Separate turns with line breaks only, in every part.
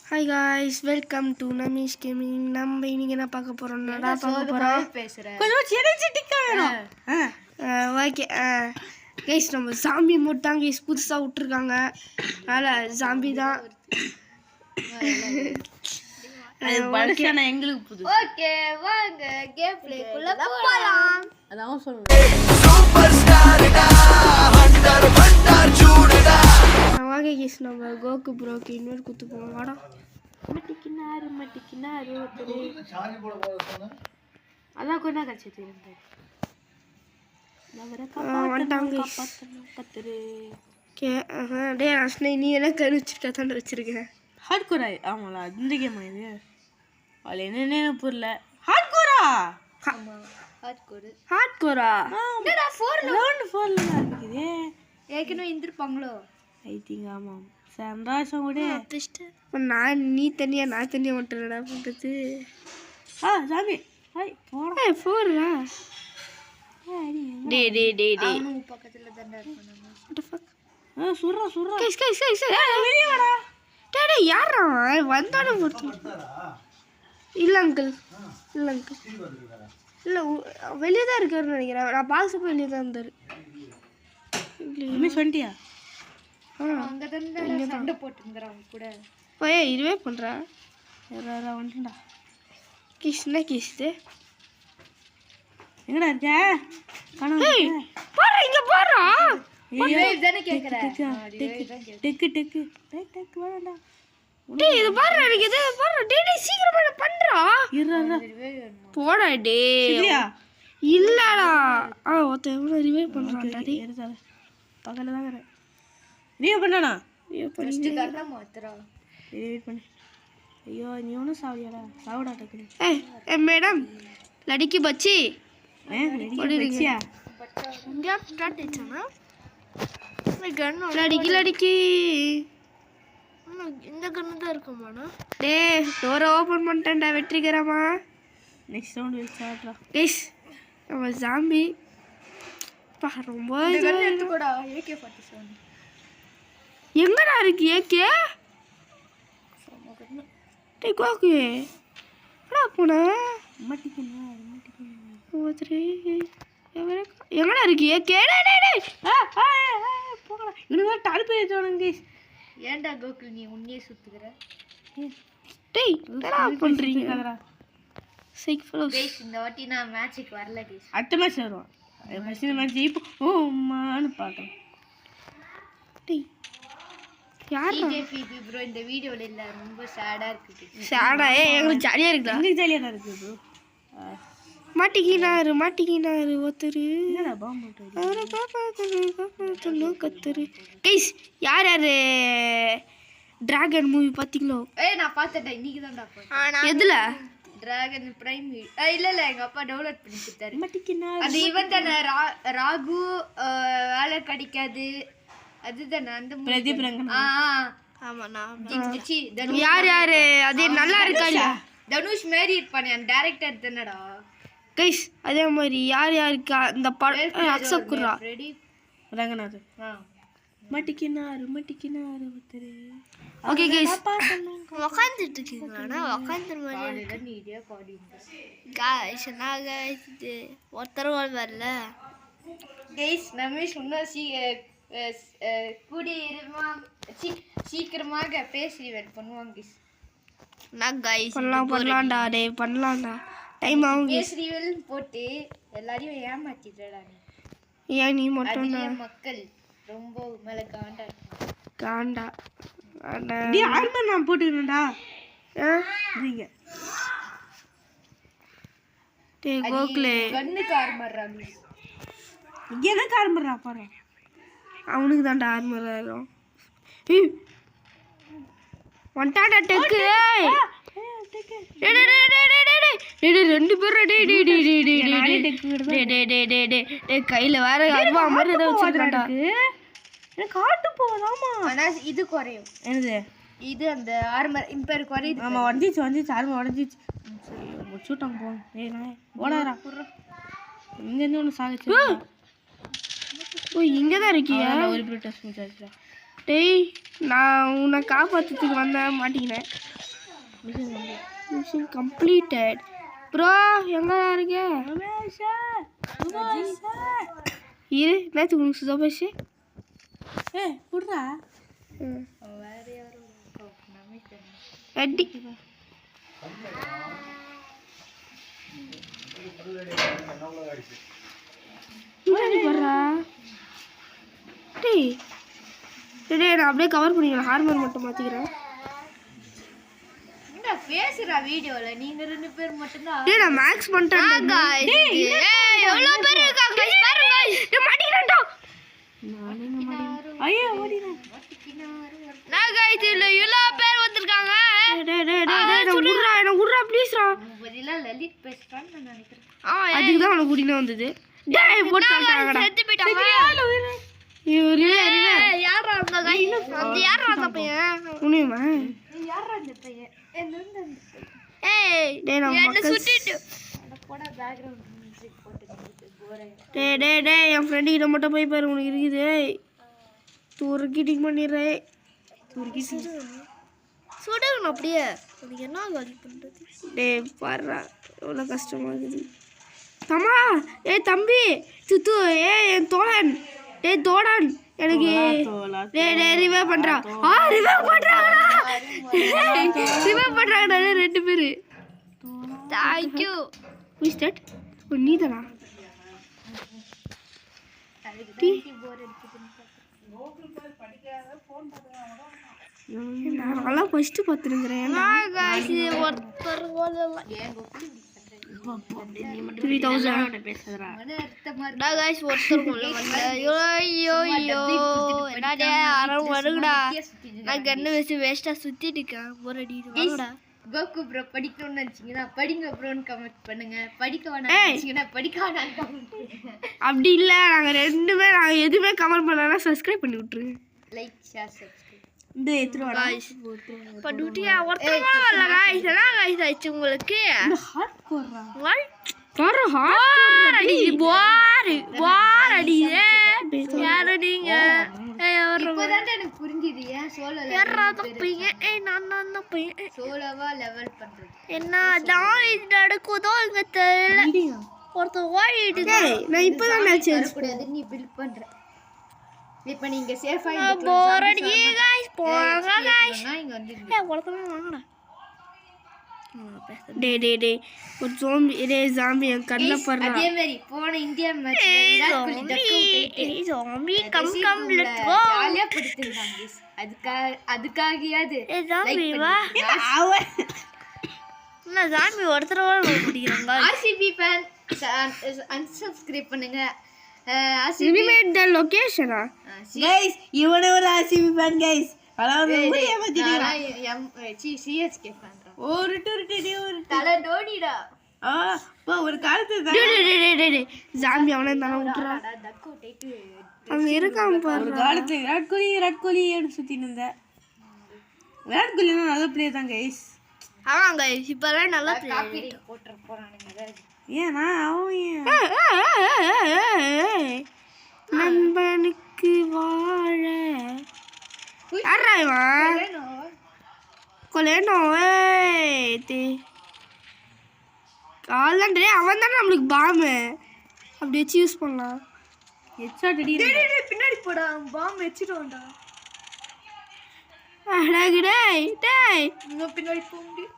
Hi guys, welcome to Namish gaming. நம்ம இன்னைக்கு என்ன பார்க்க போகிறோம்னா ஓகே கைஸ், நம்ம ஜாம்பி மோட் தான் கைஸ் புதுசாக விட்ருக்காங்க. அதனால் ஜாம்பி தான்
எங்களுக்கு புது.
ஓகே வாங்க கேம் பிளேக்குள்ள போலாம்.
அதான் சொல்றேன்.
வாங்க கைஸ், நம்ம கோகு ப்ரோக்கு இன்னொரு குத்து போவோம். வாடா
மட்டிக்கினாரு அதான் கொண்டா கட்சி தெரியும்.
டே அஸ்னே, நீ என்ன கரு வச்சிருக்க தாண்ட வச்சிருக்கேன்.
ஹார்ட் கோரா? ஆமாங்களா, இந்த கேமா இது? அவள் என்னென்ன புரியல. ஹார்ட் கோரா?
ஹார்ட் கோரா
என்னடா 4ல
இருக்குது.
ஏற்கனவே இருந்திருப்பாங்களோ
ஐ திங்க். ஆமாம், சந்தோஷம் கூட.
நான் நீ தனியா நான் தனியா மட்டும்டா பண்றது.
சாமி போடா
போடுறா. டே டே டே டே
பக்கத்துல தான்டா இருப்பாங்க.
Surra surra.
Guys guys guys வெளிய வாடா. டே டே யாரா வந்தானே போட்டு. இல்ல அங்கிள், இல்ல அங்கிள், இல்ல வெளியே தான் இருக்காருன்னு நினைக்கிறேன். நான் பாக்ஸ் போய் வெளியே தான் இருந்தாரு.
மிஸ் வந்துட்டியா?
அங்க தான் சண்டை போட்டுங்கறாங்க கூட.
போய் இதுவே பண்றா.
யாரா வந்துடா.
கிஷ்னா கிஷ்து
எங்கடா இருக்க?
ஏய் போறா, இங்க போறா.
ஏய் தான கேக்குறேன்.
டெக்கு டெக்கு டெக்கு வாடா.
டேய் இது பாரு, எனக்கு இது பாரு. டேய் டேய் சீக்கிரமா பண்றா.
இருடா
போடா டேய்.
சரியா?
இல்லடா. ஒருத்த எவ்வளவு ரிவே பண்றான்டா டேய்.
இருடா பக்கத்துல தான் இருக்கேன். ரிவே பண்ணானா?
ரிவே
ஃபர்ஸ்ட் கண்ணா மாத்துறா.
வெயிட் பண்ணு. ஐயோ நீ ஒன்னும் சாவடியாடா. சாவடா டக்குனு.
ए मैडम, लड़की बच्ची
லடிக்கியா?
क्या स्टार्ट है ना मैं गन लड़की लड़की இந்த கண்ணு தான் இருக்குமாடா. டேய் டோர் ஓபன் பண்ணிட்டேன்டா வெற்றிகரமா.
நெக்ஸ்ட் ரவுண்ட் வெயிட் ஸ்டார்ட்ரா.
கைஸ், நம்ம ஜாம்பி பா ரொம்ப
கன் எடுத்துக்கோடா. AK47
எங்கடா இருக்கு ஏகே? டேய் கோகு எடா போனா
மட்டிக்கினா
ஓத்ரே எங்கடா இருக்கு ஏகே? டேய் டேய்
போடா. இன்னும் டால் பேர் ஏத்துவானுங்க गाइस.
ஏன்டா கோகுல் நீ உன்னையே சுத்துற?
டேய் என்னடா பண்றீங்க? சைக் ஃபெலோஸ்
गाइस இந்த வாட்டி நான் மேட்ச்சுக்கு வரல गाइस.
அடுத்த மேட்ச் வருவோம். ஃபர்ஸ்ட் மேட்ச் இப்போ மான்னு பாக்கலாம்.
டேய் யாரா
டிஜேபிபி ப்ரோ இந்த வீடியோல இல்ல, ரொம்ப சேடா இருக்கு.
சாடா எங்களுக்கு ஜாலியா இருக்குடா.
எனக்கு ஜாலியா தான் இருக்கு ப்ரோ.
மாட்டிக்கினாரு ஒருத்தரு.
என்னடா பாம்பு போட்டு
அவரை பாப்பா கத்துரு. கைஸ், யார் யாரு டிராகன் மூவி பாத்தீங்களோ?
ஏய் நான் பார்த்தேன்டா, இன்னைக்கு தான்டா பார்த்தேன்.
எதுல?
Dragon prime. இல்ல இல்ல எங்க அப்பா டவுன்லோட் பண்ணி கொடுத்தாரு.
மட்டிக்கினா
அது இவன் தானே ராகு வேலை கிடைக்காது அதுதானே அந்த
பிரதீப் ரங்கன்.
ஆமா நான்
யார் யாரு அது நல்லா இருக்கா?
தனுஷ் மாரி இருப்பானே அந்த டைரக்டர் தானடா.
கைஸ், அதே மாதிரி யார் யாருக்கு அந்த படம் அக்செப்ட் குறா
ரெடி
ரங்கநாத். மட்டிக்கினாரு ஒருத்தரு.
ஓகே கைஸ், உட்கார்ந்துட்டு இருக்கீங்களா? உட்கார்ந்து
காலையில நீடியா காடிங்க
गाइस ना गाइस இது ஒருத்தர் வரல.
गाइस நம்ம சொன்னா சீக்கிரமாக பேஸ் ரிவீல் பண்ணுவாங்க गाइस.
நான் गाइस பண்ணலாம்டா டேய் பண்ணலாம்டா. டைம் ஆகும்.
பேஸ் ரிவீல் போட்டு எல்லாரையும் ஏமாத்திட்டடா நீ.
ஏன் நீ மட்டும்
மக்கள் ரொம்ப மேல
காண்டா
டேய் ஆர்மர் நான் போட்டுறேன்டா. நீங்க
டேய் கோகுலே
கண்ணுக்கு ஆர்மர் ராமி.
எனக்கு ஆர்மர் பாரு.
அவனுக்கு தான்டா ஆர்மர் ஆகும். ஒன்டாடா டெக்கு. ரெண்டு பேரும் கையில வேற அல்வா மாதிரி ஏதோ வச்சிருக்கான்டா.
எனக்கு காட்டு போதாமா.
ஆனா இது குறையும்.
என்னது
இது அந்த ஆர்மர் இம்பேர் குறையுது.
ஆமா உடஞ்சிச்சு ஆர்மர் உடஞ்சிச்சு. சூட்டாங்க போ. ஏய் நான் ஓடாதடா. இங்க இருந்து ஒன்னு சாகிச்சு.
ஓ இங்க தான் இருக்கியா?
ஒரு பிரிட்டஸ் முடிச்சாச்சுடா.
டேய் நான் உன்னை காப்பாத்துறதுக்கு வந்தேன், மாட்டிக்கினேன். Mission completed. ப்ரோ எங்க இருக்க? இரு நேற்று உனக்கு சுதா பேசு.
குடுறா
ரெட்டி வர்றா. டேய் டேய் நான் அப்படியே கவர் பண்ணிக்கிறேன். ஹார்மோன் மட்டும் மாற்றிக்கிறேன்.
என்ன பேசுறா வீடியோல நீங்க 2 பேர் மட்டும் தான்.
டேய் நான் மேக்ஸ் பண்ணிட்டேன். எவ்வளவு பேர் இருக்காங்க गाइस பாருங்க गाइस. டேய் மாட்டிக்கிறேன்டா.
ஐயோ ஓடிறேன்.
நான் गाइस இல்ல எவ்வளவு பேர் வந்திருக்காங்க.
டேய் டேய் டேய் நான் குடுறா ப்ளீஸ் ரா.
பதிலா லலித் பேசுறான்னு நான் நினைக்கிறேன்.
அதுக்கு தான் உனக்கு குடினே வந்தது. டேய் போட்டாங்கடா.
செத்து போய்ட்டாங்க.
இவரே
யாரா அந்த गाइस? அந்த யாரா அந்த பையன்?
உனியமா?
யாரா அந்த பையன்? என்னங்க அந்த பையன்?
டேய் நம்ம
என்ன
மக்கள்
சுட்டிட்டு. அட போடா பேக்ரவுண்ட் மியூசிக் போட்டு போறேன்.
டேய் டேய் டேய் என் ஃப்ரெண்ட் கிட்ட மட்டும் போய் பாரு உனக்கு இருக்குது. தூர்க்கிட்டிஙங் பண்ணிடுறே.
சுடணும் அப்படியே. உனக்கு என்ன காலி பண்றது?
டேய் பாருடா எவ்வளோ கஷ்டமா இருக்குது. தம்மா ஏய் தம்பி துத்து என் தோழன். டேய் தோழன் எனக்கு டேய் டேய் ரிவைவ் பண்றா. ரிவைவ் பண்றாங்கடா. ரிவைவ் பண்றாங்கடா 2 பேர்.
Thank you.
Who is that? நீதானா? நான் நல்லா ஃபர்ஸ்ட் பார்த்துருக்கிறேன்.
ஒருத்தர் போல
3000
பேசுறா.
ஒருத்தர் போல ஐயோ என்னடா யாரும் வருங்கடா. நான் கண்ணு வச்சு வேஸ்டா சுத்திட்டு இருக்கேன். போர் அடிக்குது. கோகு ப்ரோ படிக்கணும்னு நினைச்சீங்கன்னா படிங்க ப்ரோன்னு கமெண்ட் பண்ணுங்க. படிக்க வேணாம் நினைச்சீங்கன்னா படிக்க வேணாம் கமெண்ட் பண்ணுங்க.
அப்படி இல்ல நாங்க 2 பேர் நாங்க எதுவுமே கமெண்ட் பண்ணலனா சப்ஸ்கிரைப் பண்ணி விட்டுருங்க.
Like share subscribe.
இந்த எத்ரோ गाइस
படுட்டியா ஒருத்தர் வரல गाइस. எல்லாம் गाइस ஆச்சு உங்களுக்கு.
இந்த ஹார்ட் கோர்றா.
வர ஹார்ட்
அடி போர் அடியே. யாரு நீங்க? இப்போதான் எனக்கு புரிஞ்சுது ஏன் சோலோல யாராவது பையன். நான் தான் பையன். சோலோவா லெவல் பண்றது என்னதான் இது நடக்குதோ இங்க தெரியல. ஒருத்தர் ஓடிட்டு
நான் இப்பதான் நான் சேஞ்ச்
கூடாது. நீ பில்ட் பண்ற. இப்போ நீங்க சேஃபா இருக்கலாம். போர் அடியே गाइस. போங்க गाइस. இங்க வந்து ஒருத்தர் வாங்கடா.
டேய் டேய் டேய் ஒரு ஜாம்பி என் கண்ணல பறறா.
அதே மாதிரி போன இந்தியா மேட்ச்ல Virat Kohli duck out zombie come let's go ஜாலியா படுத்துறாங்க. அதுக்காகயாவது ஜாம்பி வா. நான் ஜாம்பி ஒருத்தரோட பிடிக்கறாங்க. ஆர்சிபி ஃபேன் unsubscribe பண்ணுங்க.
Eliminate the location.
गाइस இவனே ஒரு ஆர்சிபி ஃபேன் गाइस. அதாவது ஊரே ஏமாத்திட்டீங்க.
CSK fan.
ஒரு
தல டோனிடா.
ஒரு காலத்துல
டேய் ஜாம்பி அவனே தன விட்டுறா.
டக் அவுட் ஆயிட்டு
அவன் இருக்கான் பாரு.
ஒரு காலத்துல விராட் கோலி ஏடு சுத்திட்டு இருந்த. விராட் கோலி நல்ல பிளேயர் தான் गाइस.
ஆமாங்க இப்பலாம் நல்ல பிளேயர் போட்ற போறானுங்க.
ஏனா அவன்
நண்பனுக்கு வாழ யாரா இவன்? கொலேனோ காலண்டே அவன் தானே நம்மளுக்கு பாம்பு அப்படி வச்சு யூஸ் பண்ணலாம்.
ஹெட்ஷாட் அடி.
பின்னாடி போடா பாம்பு வச்சிடுவான்டா.
அடகு டேய் டேய்
இன்னும் பின்னாடி போ முடியும்.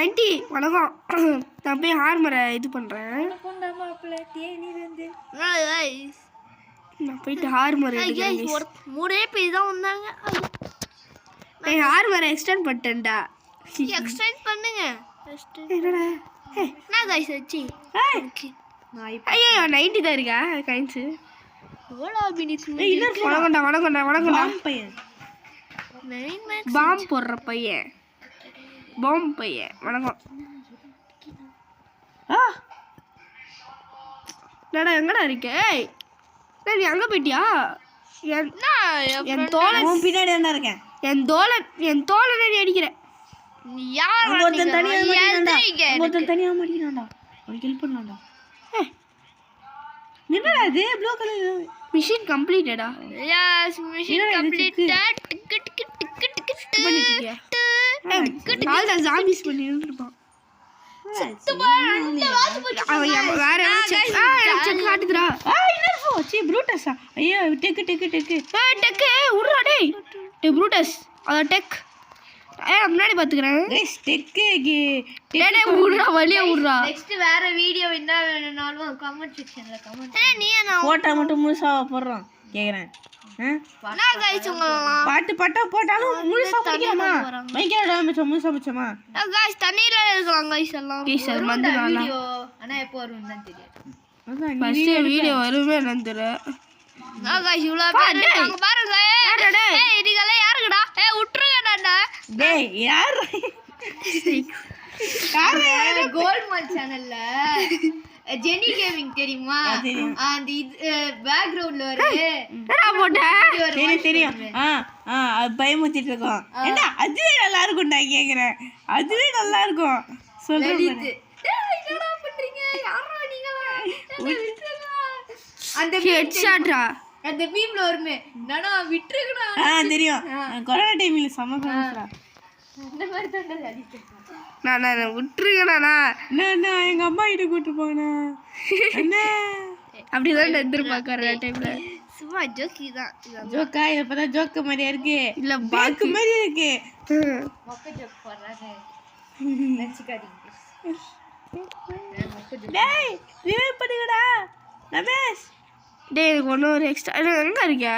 ஆண்டி வணக்கம். நான் போய் ஹார்மரை இது பண்ணுறேன். நான் போயிட்டு ஹார்மரை எடுக்கிறேன்.
3 பேர் தான் வந்தாங்க.
நான் ஹார்மரை எக்ஸ்டெண்ட் பண்ணிட்டேன்டா.
எக்ஸ்டெண்ட் பண்ணுங்க.
என்னடா
நான் गाइस வச்சி
ஐயோ 90 தான் இருக்கா காயின்ஸ்.
எவ்வளோ மினிட்ஸ்
வணக்கம்டா
பையன்
பாம் போடுற பையன். பாம் பையன் வணக்கம். என்னடா எங்கடா இருக்க? நீ அங்கே போயிட்டியா? என் தோழன்
பின்னாடி என்ன இருக்கேன்.
என் தோழனை அடிக்கிறேன்.
ஒருத்தன் தனியாக மாட்டிக்கிறான்டா. அவனுக்கு ஹெல்ப் பண்ணலாம்டா. என்னடா இது ப்ளூ கலர்
மிஷன் கம்ப்ளீட்டடா?
Yes mission completed.
பண்ணிட்டு இருக்கியா கால் ஜாம்பிஸ் பண்ணிட்டு இருப்பான் அவன் வேற ஏதாச்சும் காட்டுதுடா
ப்ரூட்டஸா ஐயோ டெக்கு
டெக்கு உடுறா டேய் ப்ரூட்டஸ் அதான் டெக் முன்னாடி பாத்துக்கிறேன்
டெக்கு
உடுறா வழியா உடுறா
நெக்ஸ்ட் வேற வீடியோ என்ன வேணும்னாலும் கமெண்ட் செக்ஷன்ல கமெண்ட் நீ
போட்டா மட்டும் முழுசா போடுறோம் கேக்குறேன் பாட்டு பாட்டா போட்டாலும் முழுசா படிக்கலாமா மைக்கேடா முழுசா படிச்சோமா
गाइस தண்ணில இருக்கலாம் गाइस எல்லாம்
गाइस அது வந்துடலாம்
வீடியோ انا எப்போ வரும்னு தான் தெரியாது
ஃபர்ஸ்ட் வீடியோ வருமே நந்துற
गाइस இவ்வளவு பேர் இருக்காங்க பாருங்க ஏய் இதுகளே யாருங்கடா ஏய் விட்டுருங்கடா
டேய் யார்
கோல்ட்மன் சேனல்ல ஜெனி கேமிங் தெரியுமா அந்த பேக்ரவுண்ட்ல ஒரு
தெரியும் பயமுத்திட்டு இருக்கோம் என்ன அதுவே நல்லா இருக்கும் நான் கேக்குறேன் அதுவே நல்லா இருக்கும் சொல்றேன்
என்னடா பண்றீங்க யாரா நீங்க அந்த
ஹெட்ஷாட்ரா
அந்த மீம்ல வருமே நானா விட்டுருக்கடா
தெரியும் கொரோனா டைம்ல செம ஃபேமஸ்டா
அந்த மாதிரி தான் அடிச்சு
நான் விட்டுருக்கேண்ணா
நான் எங்க அம்மா கிட்ட கூட்டு போனா
அப்படிதான் எதிர்பார்க்கற டைம்ல
சும்மா ஜோக்கி தான்
ஜோக்கா இத பார்த்தா ஜோக்க மாதிரியா இருக்கு
இல்ல
பாக்கு மாதிரி இருக்கு
மொக்க ஜோக் போடுறாங்க நினைச்சுக்காதீங்க
டேய் ரிவைவ் பண்ணுங்கடா ரமேஷ்
டேய் எனக்கு ஒரு எக்ஸ்ட்ரா எங்க இருக்கியா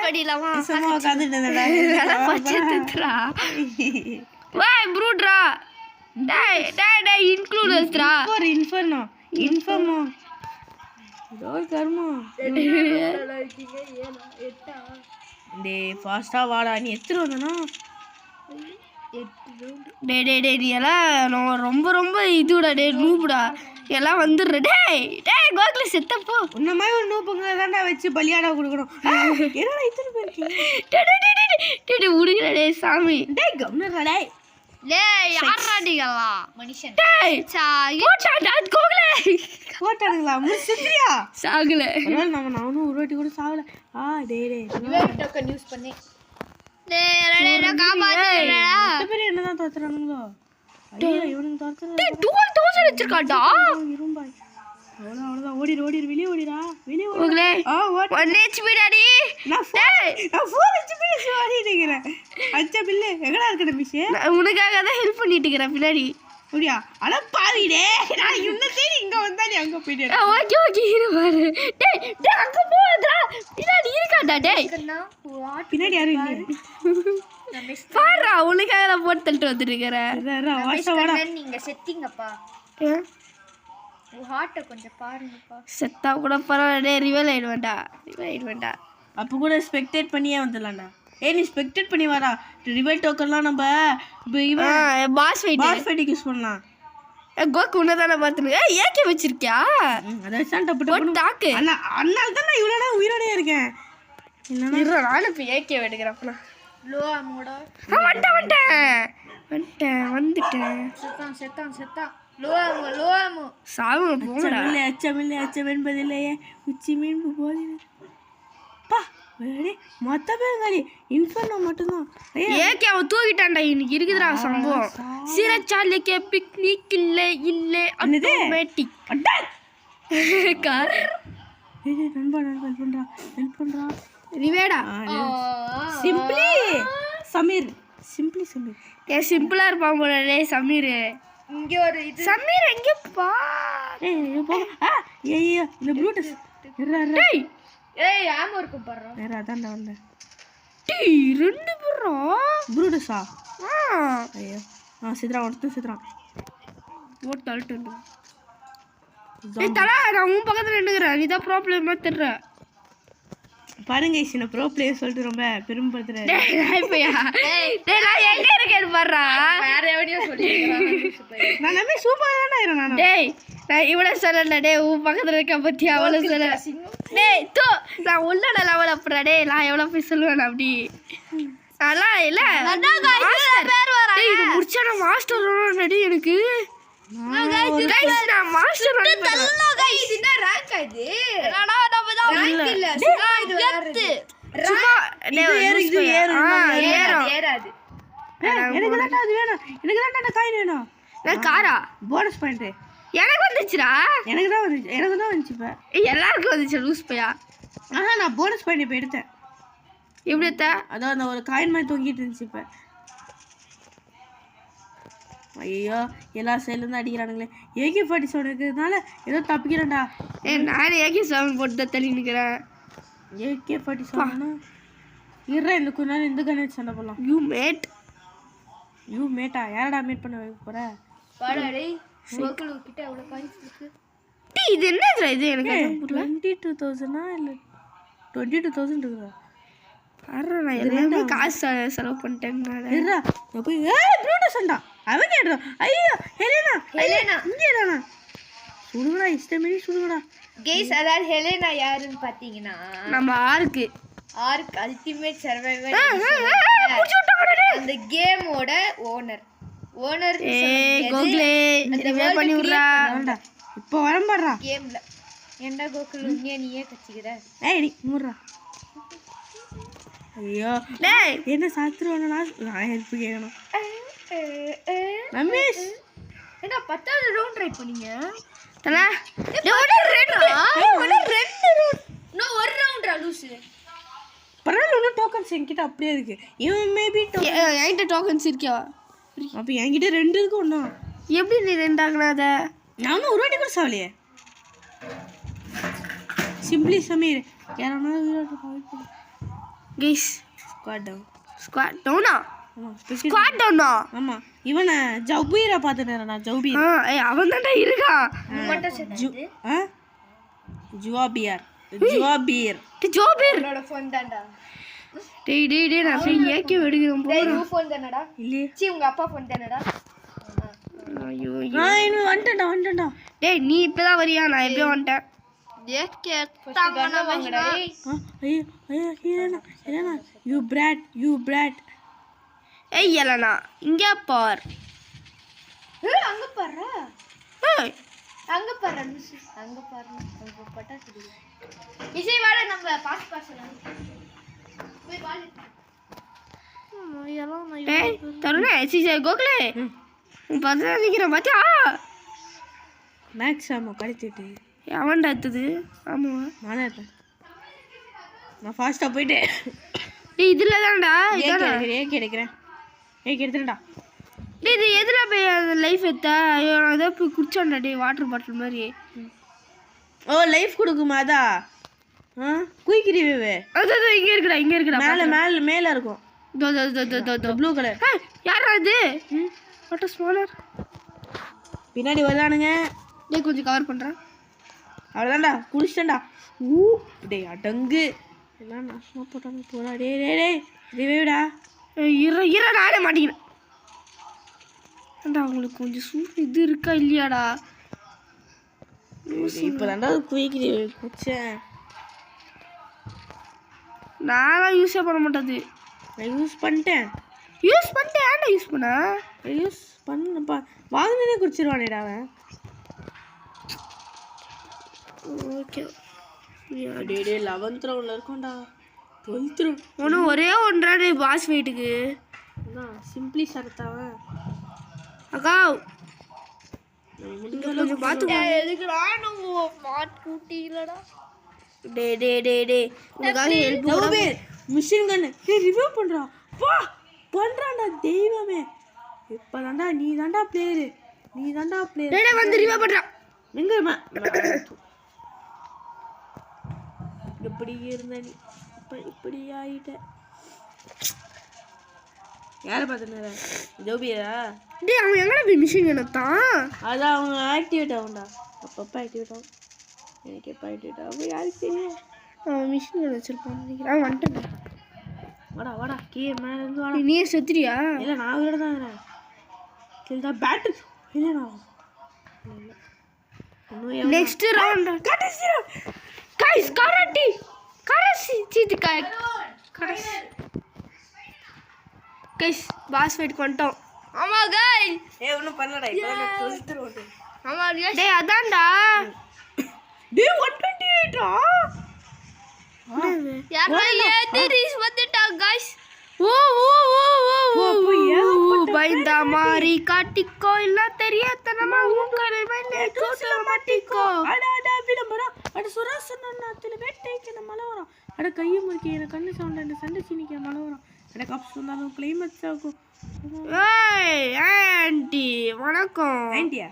படிலாமா
சும்மா உட்கார்ந்துட்டேன்டா
பச்சைத்துறா வாய் ப்ரூட்ரா டேய் இன்க்ளூடஸ்ரா இன்ஃபர்மோ
ரோல் கர்மா டேய் ஃபாஸ்டா வாடா நீ எத்தனை வந்தனா
டேய் நீ எல்லாம் ரொம்ப இதுடா டேய் நூபுடா எல்லாம் வந்துடுற டேய் கோகுல செத்தப்போ
உன்ன மாதிரி ஒரு நூப்புங்க தான்டா வச்சு பலியாடா கொடுக்கணும் என்னடா இத்தனை பேர்
டேய் உடுங்கடா டேய் சாமி
டேய் கம்னடா டேய்
லேய் யாரா நீங்களா மனுஷன்
டேய் போட்டாடா கோகுல
போட்டானுங்களா முடிச்சிட்டியா
சாகல
நானும் ஒரு வாட்டி கூட சாகல டேய்
டோக்கன் யூஸ் பண்ணி டேய் காப்பாத்துறடா
மத்த பேர் என்னதான் தோத்துறானுங்களோ ஐயோ இவனுங்க தோத்துறாங்க
டேய் 12000 வச்சிருக்காடா
இரும்பாய் அவ்வளவுதான் ஓடிரு வெளிய ஓடிடா
கோகுல 1 HP டாடி
நான் 4 HP ஓடிட்டேங்கறேன் அச்சா பிள்ளை எங்கடா இருக்கற மிஷே
உனக்காக தான் ஹெல்ப் பண்ணிட்டு இருக்கறேன் பின்னாடி
அப்படியா அட பாவிடே நான் இன்ன தேடி இங்க வந்தா நீ அங்க போயிடற
ஓகே இரு பாரு டேய் அங்க போடா பின்னாடி இருக்காடா டேய்
பின்னாடி யாரும் இல்ல
பாருடா உனக்காக நான் போட்டு தள்ளிட்டு வந்துருக்கறேன்
வாடா
நீங்க செட்டிங்கப்பா ஹார்ட்ட கொஞ்சம் பாருங்கப்பா
செத்தா கூட பரவாயில்ல டேய் ரிவைல் ஆயிடுவேன்டா
அப்ப கூட ஸ்பெக்டேட் பண்ணியே வந்துடலாம்டா நீ ஸ்பெக்டேட் பண்ணி வரா ரிவைல் டோக்கன்லாம் நம்ம
பாஸ்
ஃபைட் யூஸ் பண்ணலாம்
கோக்கு உன்னதானே பார்த்துன்னு ஏகே வச்சிருக்கியா
அதான் டப்பு
டாக்கு
அண்ணால தான் நான் இவ்வளோ நேரம் உயிரோடயே இருக்கேன்
இல்லைன்னா நானும் இப்போ ஏகே எடுக்கிறப்பண்ணா
லோ அமோடா
வந்துட்டேன்
செத்தான் லோ அமோ
சாவுங்க போங்கடா
அச்சம் என்பதில்லையே உச்சி மீன் போது பா மொத்த பேருங்காலி இன்ஃபர்னோ மட்டும்தான்
ஏகே அவன் தூக்கிட்டான்டா இன்னைக்கு இருக்குதுடா சம்பவம் சிறச்சாலைக்கே பிக்னிக் இல்லை ஆட்டோமேட்டிக் கார்
நண்பா ஹெல்ப் பண்றா
ரிவேடா
சிம்பிளி சமீர்
சிம்பிளா இருப்பான் போல டேய் சமீர்
இங்க ஒரு இது
சமீர் எங்க பா
இந்த ப்ளூடூத்
டேய்
ஏய் ஆமோ இருக்கு பாறா
வேற அதான்டா வந்த
டேய் ரெண்டு பேரும்
ப்ளூடூஸா ஐயோ சித்ரா ஓட்டு
தள்ளிட்டு ஏய் தல நான் உன் பக்கத்துல நின்னுக்கறேன் நீதான் ப்ராப்ளமா தெரியற
பாருங்க இசின ப்ரோ பிளேயர் சொல்லிட்டு ரொம்ப பெருமைப்படுத்துற
டேய் நான் எங்க இருக்கேன்னு பாறா
வேற எவனையோ சொல்லிருக்கான்
நான் நம்ம சூப்பரா தான இருக்கேன் நான்
டேய் நான் இவள சொல்லல டேய் உன் பக்கத்துல இருக்க பத்தி அவள சொல்ல டேய் தோ நான் உள்ளட லெவல் அப்புறம் டேய் நான் எவ்வளவு போய் சொல்லுவேன் அப்படி நல்லா இல்ல பேர் வரா டேய் இது முடிச்சா நான் மாஸ்டர் வரணும்டி எனக்கு गाइस நான் மாஸ்டர் வரணும்
गाइस இது என்ன ரேங்க் இது என்னடா நம்ம தான் ரேங்க் இல்ல இது
சும்மா ஏறும்
ஏறாது.
எனக்கு தான் அது வேணும். எனக்கு தான் அந்த காயின் வேணும்.
காரா
போனஸ் பாயிண்ட்
எனக்கு வந்துச்சுடா.
எனக்கு தான் வந்துச்சு இப்போ.
எல்லாருக்கும் வந்துச்சு லூஸ் பையா.
நான் போனஸ் பாயிண்ட் இப்போ எடுத்தேன்.
எப்படி எடுத்த?
அதான் அந்த ஒரு காயின் மாதிரி தொங்கிட்டு இருந்துச்சு இப்போ. ஐயோ எல்லா சைட்லேருந்து அடிக்கிறானுங்களே. AK-47 இருக்கிறதுனால ஏதோ தப்பிக்கிறேன்டா.
நானே AK-7 போட்டு தான் தள்ளி நிற்கிறேன்.
AK-47 இருறா இந்த கொஞ்ச நேரம் இந்த கண்ணு சண்டை போடலாம். யூ மேட்டா யாரடா மீட் பண்ண வைக்க போற?
இது என்னதுடா இது? எனக்கு
22,000 இல்லை 22,000 இருக்குதா?
நான் எல்லாமே காசு செலவு பண்ணிட்டேன்.
இருறா நான் போய் ப்ளூட்டஸ் சண்டா அவன் கேட்டுறான். ஐயோ ஹெலேனா இங்கே இல்லைண்ணா சுடுங்கடா இஷ்டமே சுடுங்கடா.
கேஸ் அதாவது ஹெலேனா யாருன்னு பார்த்தீங்கன்னா
நம்ம ஆர்க்
அல்டிமேட் சர்வைவர் அந்த கேமோட ஓனர்
கோகுலே பண்ணி விடுறா.
இப்போ வரம்படுறா
கேம்ல. ஏன்டா கோகுல் உண்மையா நீயே கச்சிக்கிற?
நீ மூடுறா. ஐயோ என்ன சாத்துருவானா? நான் ஹெல்ப் கேட்கணும். ரமேஷ்
ஏன்னா 10வது ரவுண்ட் ட்ரை பண்ணீங்க.
தல
இன்னும் ஒரு ரவுண்டா லூசு.
பரவாயில்ல ஒன்றும் டோக்கன்ஸ் என்கிட்ட அப்படியே இருக்கு. இவன் மேபி
என்கிட்ட டோக்கன்ஸ் இருக்கியா?
அப்போ என்கிட்ட 2 இருக்கு. ஒன்றும்
எப்படி நீ 2 ஆகுனாத?
நானும் ஒரு வாட்டி கூட சாவலையே. சிம்பிளி சமீர் யாரானா கைஸ்
ஸ்குவாட் டவுனா?
ஆமாம் இவனை ஜவுபீரை பார்த்துட்டேன் நான். ஜவுபீர்
அவன் தான்டா இருக்கான்.
ஜுவாபீர்
என்னோட ஃபோன் தான்டா.
டேய் நான் போய் ஏக்கே வெடுகிறேன் போ.
உன் ஃபோன் தானடா?
இல்லையே
உங்க அப்பா ஃபோன் தானடா?
ஐயோ
இன்னும் வந்துட்டேன்டா.
டேய் நீ இப்பதான் வரியா? நான் எப்படியோ வந்துட்டேன்.
யூ பிராட்
ஏய் எலனா இங்க பார்.
அங்க பாரு. அங்க பாரு லூசு. அங்க பாரு. அங்க பட்டாசு. இசை வாட நம்ம பாஸ் போய் பால்.
டேய் தருணே சிசே கோகுலே உன் பதல நிக்கிறேன் பாத்தியா?
மேக்ஸ் ஆமா படிச்சிட்டு
அவன்டா எடுத்தது. ஆமா
நானே எடுத்தேன். நான் ஃபாஸ்ட்டாக போயிட்டேன்.
டேய் இதில் தான்டா
ஏகே எடுக்கிறேன். எடுத்துடா.
டேய் இது எதில் போய் அந்த லைஃப் எடுத்தா? ஐயோ நான் ஏதோ போய் குடிச்சோண்டா. டேய் வாட்டர் பாட்டில் மாதிரி.
லைஃப் கொடுக்குமா? அதா குயிக்கிறிவே.
அதான் இங்கே இருக்குடா
மேலே இருக்கும். Blue colour.
யாரா இது? வாட்டர் ஸ்மாலர்
பின்னாடி வருதானுங்க.
டேய் கொஞ்சம் கவர் பண்ணுறேன்.
அவ்வளோதான்டா குடிச்சிட்டேன்டா. டேய் அடங்கு எல்லாம் நாசமாக போட்டாங்க போடா. டேய் ரிவேடா.
இற நானே மாட்டிக்கிறேன். ஏன்டா அவங்களுக்கு கொஞ்சம் சூடு இது இருக்கா இல்லையாடா?
இப்போ தாண்டா குயிக்கிரி குடிச்சேன்.
நான்லாம் யூஸே பண்ண மாட்டேது.
நான் யூஸ் பண்ணிட்டேன்.
ஏன்டா யூஸ்
பண்ணப்பா வாங்கினே குடிச்சிருவானேடா அவன்.
ஓகே
டே 11th ரவுண்டில் இருக்கோம்டா. 12th ரவுண்ட்
ஒன்று ஒரே ஒன்றாடே பாஸ் வெயிட்டுக்கு.
சிம்பிளி சரத்தாவன்
அக்கா
கொஞ்சம் பார்த்து
எதுக்குடா நம்ம மாட் கூட்டிலடா?
டே உனக்காக ஹெல்ப்
மிஷின் கன்னு ரிவ்யூ பண்ணுறா. வா பண்ணுறான்டா தெய்வமே. இப்போ தாண்டா நீ தாண்டா பிளேயரு.
வந்து ரிவ்யூ பண்ணுறான்.
எங்கம்மா எப்படி இருந்த நீ இப்படி ஆகிட்ட? யாரை பார்த்துனார? ஜோபியா?
டேய் அவன் எங்கடா போய் மிஷின் என்னத்தான்?
அதான் அவங்க ஆக்டிவேட் ஆகும்டா. அப்பப்போ ஆக்டிவேட் ஆகும். எனக்கு எப்போ ஆக்டிவேட் ஆகும் யாருக்கு தெரியும்?
அவன் மிஷின் வச்சிருப்பான் நினைக்கிறேன். வந்துட்டேன்.
வாடா கீழே மேலே இருந்து வாடா.
நீ செத்துறியா?
இல்லை நான் உயிரோட தான் இருக்கிறேன். கில்டா பேட்டு இல்லைண்ணா.
நெக்ஸ்ட் ரவுண்ட் கடைசி கைஸ் கடைசி சீட்டு கடைசி கைஸ் பாஸ் ஃபைட் பண்ணிட்டோம்.
ஆமா गाइस
ஒன்றும் பண்ணலடா. இப்போ நான் 12th ரவுண்ட்.
ஆமா
டேய் அதான்டா.
டேய் 128 டா.
யாரா எதிரிஸ் வந்துட்டாங்க गाइस
ஓ ஓ ஓ ஓ பயந்த மாதிரி காட்டிக்கோ இல்ல தெரியாதனமா உங்களை மேலே கூட்ட மாட்டிக்கோ
அட விளம்பரா அட சுராசனத்துல வேட்டைக்கு மழை வரும் அட கையை முறுக்கி எனக்கு கண்ணு சவுண்ட் அந்த சண்டை சீனிக்க மழை வரும் அட கப்ஸ் வந்தாலும் கிளைமேக்ஸ் ஆகும்
ஏய் ஆன்ட்டி வணக்கம்
ஆண்டியா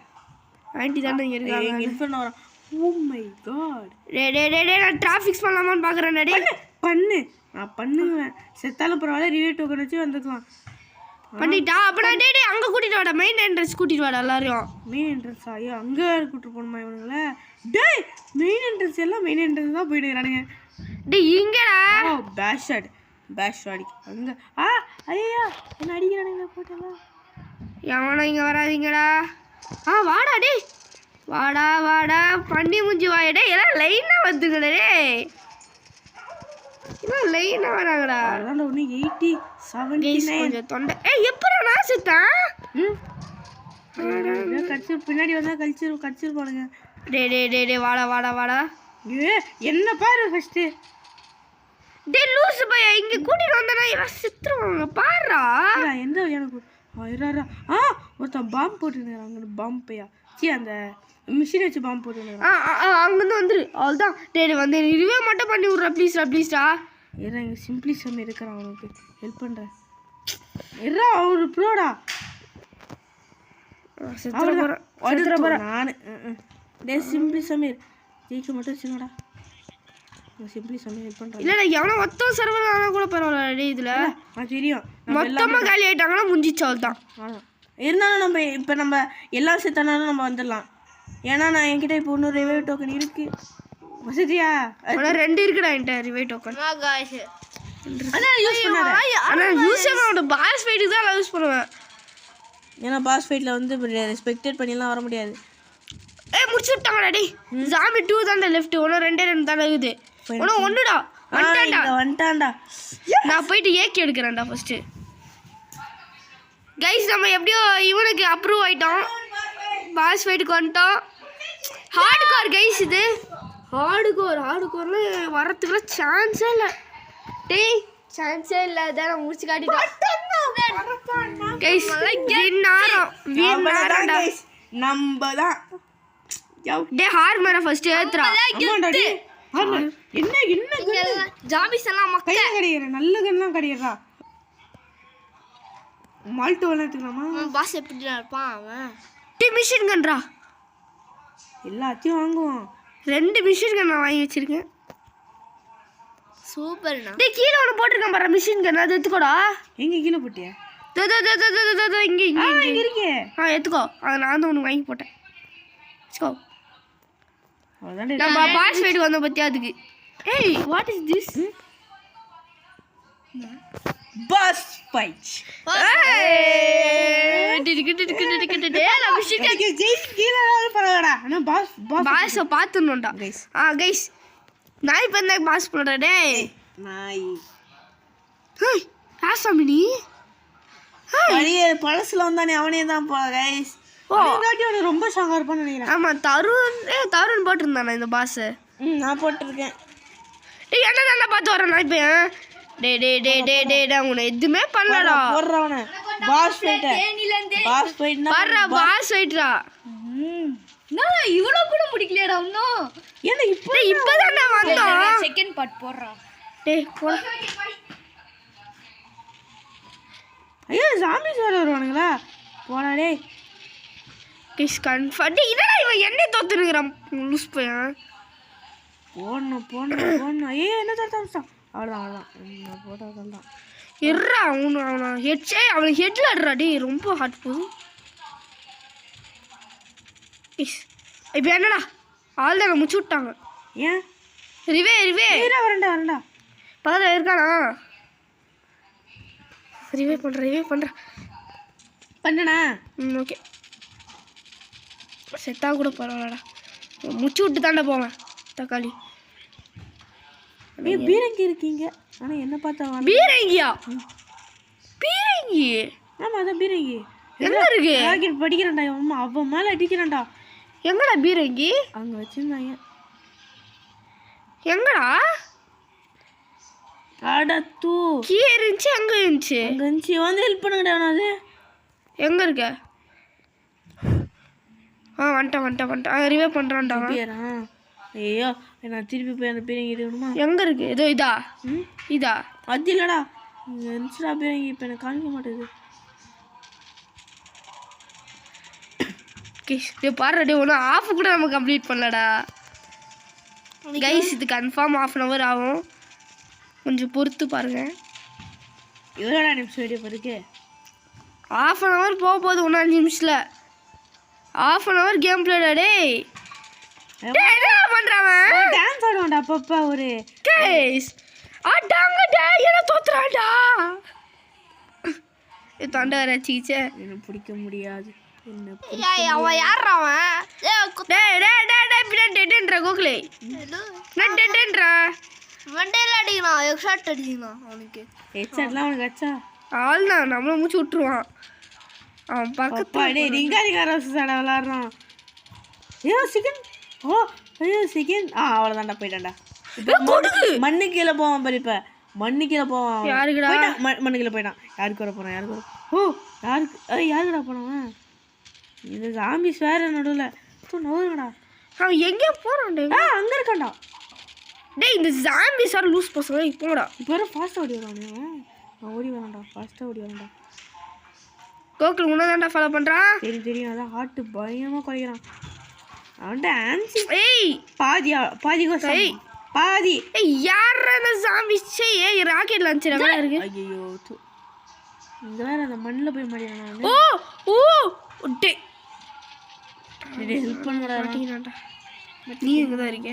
ஆன்ட்டி தானே இங்க இருக்காங்க
எங்க இன்ஃபர்ன் வரும் ஓ மை காட்
டேய் நான் டிராஃபிக்ஸ் பண்ணலாமான்னு பாக்குறேன் டேய்
பண்ணு நான் பண்ணுவேன் செத்தாலும் பரவாயில்ல ரிவே டோக்கன் வச்சு வந்துக்கலாம்
பண்ணிட்டா அப்படா டேய் அங்க கூட்டிட்டு வாடா மெயின் என்ட்ரன்ஸ் கூட்டிட்டு வாடா எல்லாரையும்
மெயின் என்ட்ரன்ஸ் ஐயோ அங்க கூட்டிட்டு போணுமா இவனுங்கள டேய் மெயின் என்ட்ரன்ஸ் எல்லாம் மெயின் என்ட்ரன்ஸ் தான் போயிடுறானுங்க
டேய் இங்கடா
ஓ பேஷ் ஷாட் அங்க ஐயா என்ன அடிக்கிறானுங்க போட்டலாம்
எவனும் இங்க வராதீங்கடா வாடா டேய் வாடா பண்ணி முஞ்சி வாடா டேய் எல்லாம் லைனா வந்துங்கடா டேய் எல்லாம் லைனா வராங்கடா
அதான் ஒண்ணு 80 79
கொஞ்சம் தொண்டை எப்பறா நான் செத்தேன்
கட்சி பின்னாடி வந்தா கட்சி போடுங்க
டேய் வாடா
ஏ என்ன பாரு ஃபர்ஸ்ட்
டேய் லூசு பையா இங்க கூட்டிட்டு வந்தனா இவன் செத்துருவாங்க பாருடா
எந்த எனக்கு ஐரா ஒருத்தன் பாம்பு போட்டுருக்காங்க பாம்பு பையா அந்த மிஷின் வச்சு பாம்பு போட்டுருக்காங்க
அங்கிருந்து வந்துரு அவ்வளோதான் டேய் வந்து ரிவ்யூ மட்டும் பண்ணி விட்றா ப்ளீஸ்டா
ஏறா இங்கே சிம்பிளி சம் இருக்கிறான் அவனுக்கு ஹெல்ப் பண்ணுறேன் ஏறா அவரு ப்ரோடா நான் டே சிம்பிளி சமீர் ஜெயிக்க மட்டும் வச்சுக்கடா சிம்பிளி சமீர் ஹெல்ப் பண்ணுறேன்
இல்லை எவனோ மொத்தம் சர்வர் ஆனால் கூட பரவாயில்ல டே இதில்
நான் தெரியும்
மொத்தமாக காலி ஆகிட்டாங்கன்னா முடிஞ்சிச்சு அவ்வளோதான்
இருந்தாலும் நம்ம இப்போ நம்ம எல்லாம் சேர்த்தானாலும் நம்ம வந்துடலாம் ஏன்னா நான் என்கிட்ட இப்போ இன்னொரு ரிவைவ் டோக்கன் இருக்கு வசதியா
ஆனால் 2 இருக்குடா என்கிட்ட ரிவைவ் டோக்கன்
गाइस
ஆனால் யூஸ் பண்ணாத
ஆனால் யூஸ் பண்ண பாஸ் ஃபைட்டுக்கு தான் யூஸ் பண்ணுவேன்
ஏன்னா பாஸ் ஃபைட்டில் வந்து ரெஸ்பெக்டட் பண்ணிலாம் வர முடியாது
முடிச்சு விட்டாங்கடா டேய் ஜாம்பி 2 தான்டா லெஃப்ட் ஒன்றும் 2 தானே இருக்குது ஒன்றும் ஒன்றுடா
வந்துட்டான்டா
நான் போயிட்டு ஏக்கி எடுக்கிறேன்டா ஃபர்ஸ்ட்டு கைஸ் நம்ம எப்படியோ இவனுக்கு அப்ரூவ் ஆகிட்டோம் பாஸ் ஃபைட்டுக்கு வந்துட்டோம் ஹார்டு கோர் கைஸ் இது ஹார்டு கோர்னு வரத்துக்குலாம் சான்ஸே இல்லை டேய் சான்ஸே இல்லை அதான் நான் முடிச்சு காட்டிட்டோம் கைஸ் வீணாரம்டா
நம்ம தான்
டேய் ஹார் மேல ஃபர்ஸ்ட் ஏத்துறா
என்ன
ஜாம்பிஸ் எல்லாம்
கையில கிடையாது நல்ல கண்ணெல்லாம் கிடையாதா மால்ட் வளர்த்துக்கலாமா
பாஸ் எப்படி இருப்பான் அவன்
டேய் மிஷின் கன்ரா
எல்லாத்தையும் வாங்குவோம்
2 மிஷின் கன் நான் வாங்கி வச்சிருக்கேன்
சூப்பர்ண்ணா
டேய் கீழ ஒன்னு போட்டுருக்கேன் பாரு மிஷின் கன் அது எடுத்துக்கோடா
எங்க கீழ போட்டியா
இங்க
இங்க இருக்கே
எடுத்துக்கோ அது நான் தான் ஒன்று வாங்கி போட்டேன் வச்சுக்கோ
அவ்வளோதான்
நம்ம பாஸ் ஃபைட் வந்த பத்தியா அதுக்கு ஏய் what is this
pass fight
பாஸை பார்த்துடணும்டா கைஸ் நான் இப்போ என்ன பாஸ் பண்ணுறேன் டேய்
நாய்
ராசாமி நீ
பழசுல வந்தானே அவனே தான் போ கைஸ் ரொம்ப ஸ்ட்ராங்கா இருப்பான்னு நினைக்கிறேன்
ஆமாம் தருண் போட்டிருந்தானே இந்த பாஸ்
நான் போட்டிருக்கேன்
டேய் என்ன தானே பார்த்து வரேன் நான் இப்போ டே உன்னை எதுவுமே பண்ணலடா
போடுறவன பாஸ் ஃபைட்
வர்றா பாஸ் ஃபைட்ரா
நான் இவ்வளோ கூட முடிக்கலையடா இன்னும்
ஏன்னா
இப்போதான் வந்தோம்
செகண்ட் பார்ட் போடுறா
டேய் போடா
ஐயோ ஜாம்பிஸ் வர வருவானுங்களா போடா டேய்
கிஸ் கன்ஃபர்ம் டேய் இதடா இவன் என்ன தோத்துனுங்கறான் லூஸ் பையன்
போடணும் ஐயோ என்ன தரதான் அவ்வளோதான் போட்டதான்
இருறா அவனை ஹெட்ஸே அவனை ஹெட்ல அட்றா டேய் ரொம்ப ஹார்ட் போகுது இப்போ என்னடா ஆள் தான் முடிச்சு விட்டாங்க
ஏன்
ரிவே
வரண்டா
பக்கத்தில் இருக்கானா ரிவே பண்ணுறேன்
பண்ணனா
ஓகே செத்தா கூட பரவாயில்லடா முடிச்சு விட்டு தாண்டா போவேன் தக்காளி
பீரங்கி இருக்கீங்க ஆனால் என்ன பார்த்தா
பீரங்கியா
ஆமாம் அதான் பீரங்கி
எங்க இருக்கு
ராக்கெட் படிக்கிறான்டா அம்மா அவன் மேலே அடிக்கிறான்டா
எங்கடா பீரங்கி
அங்கே வச்சிருந்தாங்க
எங்கடா
அடத்து
கீழே இருந்துச்சு அங்கே இருந்துச்சு
அங்கே இருந்துச்சு வந்து ஹெல்ப் பண்ணுங்கடா அது
எங்கே இருக்க வந்துட்டேன் ரிவே பண்ணுறான்டா
பேரா ஐயோ நான் திருப்பி போய் அந்த பேர் இருக்கணுமா
எங்கே இருக்கு ஏதோ இதா இதா
அது இல்லைடா இங்கே இருந்துச்சுடா பேர் இப்போ எனக்கு காமிக்க மாட்டேது
பாரு டே ஒன்றும் ஆஃப் கூட நம்ம கம்ப்ளீட் பண்ணலடா கைஸ் இது கன்ஃபார்ம் 1/2 ஆகும் கொஞ்சம் பொறுத்து பாருங்க
எவ்வளோடா நிமிஷம் வீடியோ இருக்கு
1/2 போக போகுது 1 நிமிஷத்தில் 1/2 கேம் பிளேடா டேய் என்ன பண்றான்
டான்ஸ் ஆடுவான்டா அப்பப்ப ஒரு
கைஸ் ஆடாங்க டேய் என்ன தோத்துறான்டா இது தொண்டை ரச்சிச்சே
எனக்கு பிடிக்க முடியாது என்ன
அவன் யாரா அவன்
டேய் டேய் டேய் டேய் பின்ன டெட்ன்ற கோக்லே நான் டெட்ன்ற
மண்டையில அடிக்கலாம் எக்ஸாக்ட் அடிக்கலாம் அவனுக்கு
ஹெட்செட்லாம் அவனுக்கு அச்சா
ஆள் தான் நம்மள மூச்சு விட்டுருவான் அவன் பக்கத்துல
டேய் ரிங்காரிங்க ரசசாட விளையாடுறான் ஐயோ செகண்ட் ஓ ஐயோ செகண்ட் அவ்வளோதான்டா போயிட்டான்டா மண்ணு கீழே போவான் பாரு இப்போ மண்ணு கீழே போவான்
யாருக்குடா
மண்ணு கீழே போயிட்டான் யாருக்கு வர போகிறான் யாருக்கு வர ஓ யாருக்கு யாருக்குடா போனவன் இந்த ஜாம்பிஸ் வேற நடுவில் நோங்கடா
அவன் எங்கே போறான் டேய்
அங்கே இருக்கான்டா
டேய் இந்த ஜாம்பி சார் லூஸ் பசங்க போங்கடா
இப்போ வர ஃபாஸ்ட்டாக ஓடி வரானே அவன் ஓடி வரான்டா ஃபாஸ்ட்டாக ஓடி வரான்டா
கோகுல் உன்னதான்டா ஃபாலோ பண்றான்
தெரியும் அதான் ஹார்ட் பயங்கரமாக குறைக்கிறான் அவன்கிட்ட ஆன்சி
ஏய்
பாதி கோசம் பாதி
ஏய் யாரா இந்த ஜாம்பி ஏய் ராக்கெட் லான்ச்சர் எங்க இருக்கு
ஐயோ இந்த வேற அந்த மண்ணில் போய் மாட்டிக்கிறான்
ஓ ஓ டே
ஹெல்ப் பண்ணுடா
நீ எங்க தான் இருக்க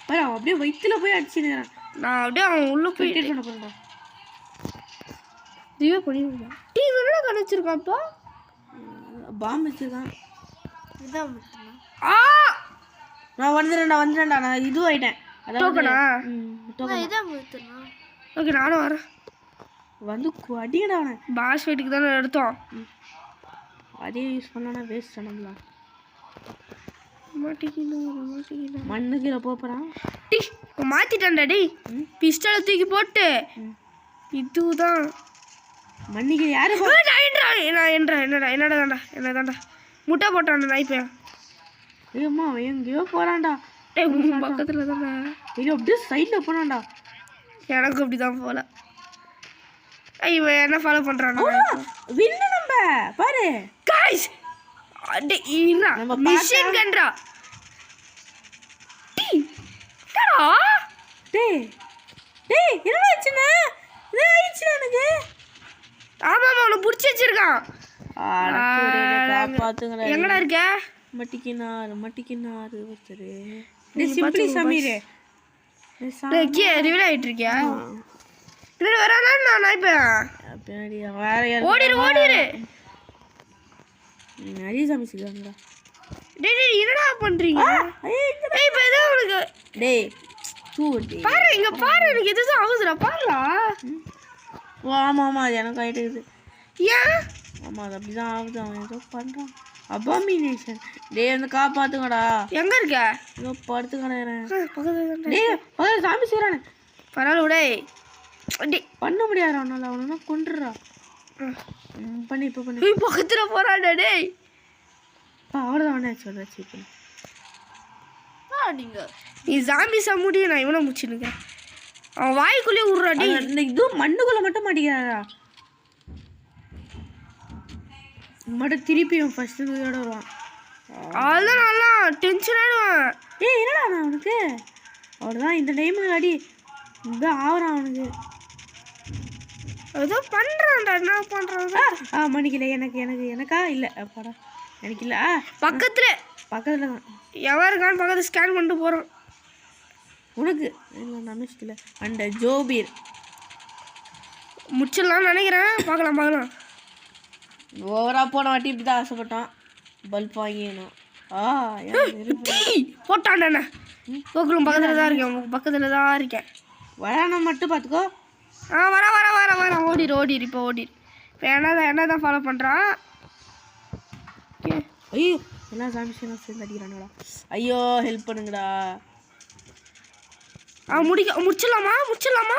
பாரு அவன் அப்படியே வயிற்றுல போய் அடிச்சுக்கிறான்
நான் அப்படியே அவன் உள்ள போய்
ட்ரீட் பண்ண போறேன்டா
திவே பண்ணிடுவா டீ என்னடா கணச்சிருக்காப்பா
பாம்பு வச்சிருக்கான்
இதான்
ஆ
நான் வந்துடுறேன்டா நான் இது ஆயிட்டேன்
டோக்கனா
இதான் முத்துனா
ஓகே நானும் வரேன்
வந்து அடிக்கடா அவனை
பாஸ் வெயிட்டுக்கு தானே எடுத்தோம்
அதே யூஸ் பண்ணனா வேஸ்ட் பண்ணலாம்
மாட்டிக்கணும்
மண்ணு கீழே போகிறான்
டீ மாத்திட்டான்டா டேய் பிஸ்டலை தூக்கி போட்டு இதுதான்
மண்ணு கீழே யாரு
என்னதான்டா முட்டை போட்டான்டா நாய்ப்பையன்
ஐயோம்மா அவன் எங்கேயோ போகிறான்டா
டேய் பக்கத்தில் தானே
ஐயோ அப்படியே சைடில் போனான்டா
எனக்கு அப்படிதான் போல இவன் என்ன ஃபாலோ பண்றானா
வின்னு நம்ம பாரு
गाइस நம்ம மிஷன் கன்றா
டேய் என்னடா ஆச்சுனா இது ஆயிடுச்சு எனக்கு
ஆமா அவனை புடிச்சு வச்சிருக்கான்
காப்பாத்துங்கடா
எங்கடா இருக்க
மட்டிக்கினார் ஒருத்தர் டேய் சிம்பிளி சமீர்
கே ரிவீல் ஆயிட்டு இருக்கியா பின்னாடி வரானா நான் இப்ப
பின்னாடி வேற யார்
ஓடிரு
நிறைய சமைச்சுக்கிறாங்கடா
டேய் என்னடா பண்றீங்க ஏய் இப்ப ஏதோ உனக்கு
டேய்
பாரு இங்க பாரு எனக்கு எதுவும் ஆகுதுடா பாருடா
ஓ ஆமா அது எனக்கு ஆயிட்டு இருக்குது
ஏன்
ஆமா அது அப்படிதான் ஆகுது அவன் ஏதோ பண்றான் அபாமினேஷன் டேய் வந்து காப்பாத்துங்கடா
எங்க இருக்க
ஏதோ படுத்து கிடக்குறேன்
பக்கத்துல
டேய் பக்கத்துல சாமி செய்றானே
பரவாயில்ல டேய்
பண்ண முடியாது அவனால அவனா கொன்றுறா பண்ணி இப்போ பண்ணி
நீ பக்கத்துல போறாடா டேய்
அவ்வளோதான் அவனே சொல்றாச்சு இப்போ
நீங்க
நீ ஜாம்பி சம்முடி நான் இவனை முடிச்சுனுக்கேன் அவன் வாய்க்குள்ளே விட்றா டேய்
இந்த இது மண்ணுக்குள்ள மட்டும் மாட்டிக்கிறாரா மட்டும் திருப்பி அவன் ஃபர்ஸ்ட் இதோட வருவான்
அதெல்லாம் நல்லா டென்ஷன் ஆயிடுவான்
ஏய் என்னடா நான் அவனுக்கு அவ்வளோதான் இந்த டைமுக்கு அடி இதான் ஆகிறான் அவனுக்கு
ஏதோ பண்றான்டா என்ன பண்றான்
மணிக்கல எனக்கா இல்லை அப்பாடா எனக்கு இல்லை பக்கத்தில் தான்
எவன் இருக்கான்னு பக்கத்தில் ஸ்கேன் பண்ணிட்டு போகிறான்
உனக்கு நமிஷ்டில் அண்ட் ஜோபீர்
முடிச்சிடலாம்னு நினைக்கிறேன் பார்க்கலாம்
ஓவராக போன வாட்டி இப்படி தான் ஆசைப்பட்டான் பல்ப் வாங்கிக்கணும்
போட்டான்டா கோகுலும் பக்கத்தில் தான் இருக்கேன் உங்க பக்கத்தில் தான் இருக்கேன்
வரானா மட்டும் பார்த்துக்கோ
வர ஓடிரு இப்போ இப்போ என்னதான் ஃபாலோ பண்ணுறான்
ஐயோ என்ன சாமிஷன் சேர்ந்து அடிக்கிறானுடா ஐயோ ஹெல்ப் பண்ணுங்கடா
முடிச்சிடலாமா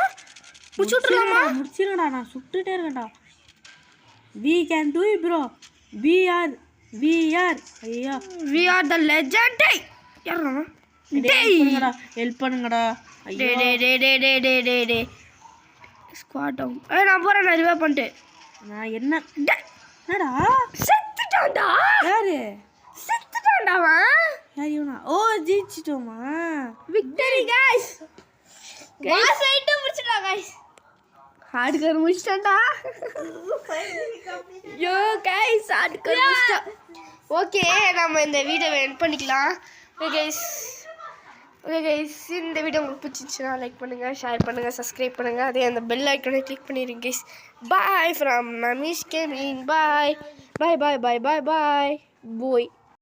முடிச்சிருங்கடா நான் சுட்டுட்டே இருக்கேன்டா we can do it bro we are ஐயா
we are the legend டேய் யாரா
ஹெல்ப் பண்ணுங்கடா ஐயோ
டேய் ஸ்குவாட் டவுன் நான் போறேன் நான் ரிவைவ் பண்ணிட்டு
நான் என்னடா
செத்துட்டான்டா
யாரு
செத்துட்டான்டா அவன்
யார் இவனா ஓ ஜெயிச்சிட்டோமா
விக்டரி गाइस
பாஸ் ஐட்டம் முடிச்சிடா गाइस
ஹார்ட்கர் முடிச்சிட்டான்டா யோ गाइस ஹார்ட்கர் முடிச்சா ஓகே நம்ம இந்த வீடியோவை எண்ட் பண்ணிக்கலாம் ஓகே गाइस இந்த வீடியோ உங்களுக்கு பிடிச்சிருந்துச்சுன்னா லைக் பண்ணுங்க ஷேர் பண்ணுங்க சப்ஸ்கிரைப் பண்ணுங்க அதே அந்த பெல் ஐகானை கிளிக் பண்ணிடுங்க guys bye from Namish gaming bye bye bye bye bye bye bye